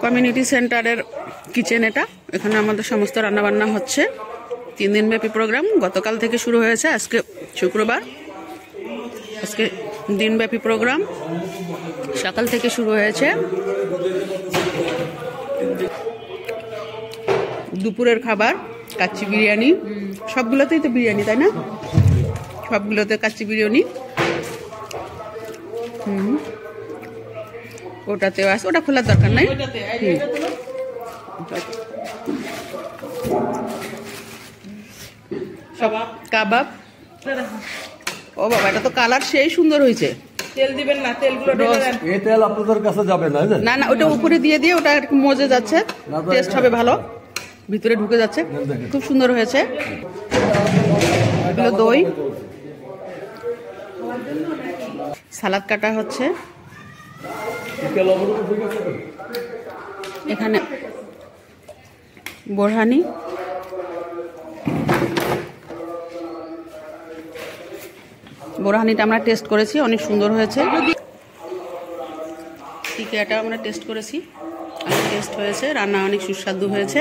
Community সেন্টারের kitchen এটা। এখানে আমাদের সমস্ত রান্নাবান্না হচ্ছে। 3 দিন ব্যাপী প্রোগ্রাম গতকাল থেকে শুরু হয়েছে, আজকে শুক্রবার। আজকে দিনব্যাপী প্রোগ্রাম সকাল থেকে শুরু হয়েছে। দুপুরের খাবার কাচ্চি বিরিয়ানি, সবগুলোতেই তো বিরিয়ানি তাই না? সবগুলোতে কাচ্চি বিরিয়ানি। ওটাতেও আছে, ওটা খোলার দরকার নাই। কাবাব। ও বাবা, এটা তো কালার সেই সুন্দর হয়েছে। তেল দিবেন না, তেলগুলো এই তেল আপনাদের কাছে যাবে না। না না, ওটা উপরে দিয়ে দিয়ে ওটা একটু মজে যাচ্ছে, টেস্ট হবে ভালো, ভিতরে ঢুকে যাচ্ছে, খুব সুন্দর হয়েছে। এগুলো দই, সালাদ কাটা হচ্ছে এখানে। বোরহানি, বোরহানিটা আমরা টেস্ট করেছি, অনেক সুন্দর হয়েছে। টিকিয়াটা আমরা টেস্ট করেছি, অনেক টেস্ট হয়েছে, রান্না অনেক সুস্বাদু হয়েছে।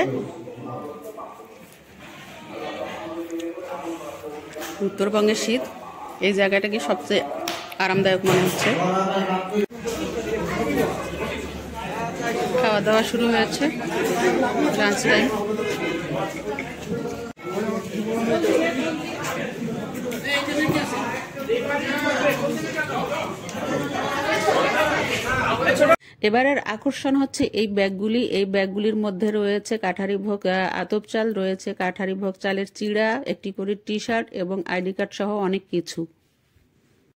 উত্তরবঙ্গের শীত, এই জায়গাটা কি সবচেয়ে আরামদায়ক মনে হচ্ছে। খাওয়া দাওয়া শুরু হয়েছে, লাঞ্চ টাইম। এবারের আকর্ষণ হচ্ছে এই ব্যাগগুলি। এই ব্যাগগুলির মধ্যে রয়েছে কাঠারি ভোগ আতপ চাল, রয়েছে কাঠারি ভোগ চালের চিড়া, একটি করে টি শার্ট এবং আইডি কার্ড সহ অনেক কিছু।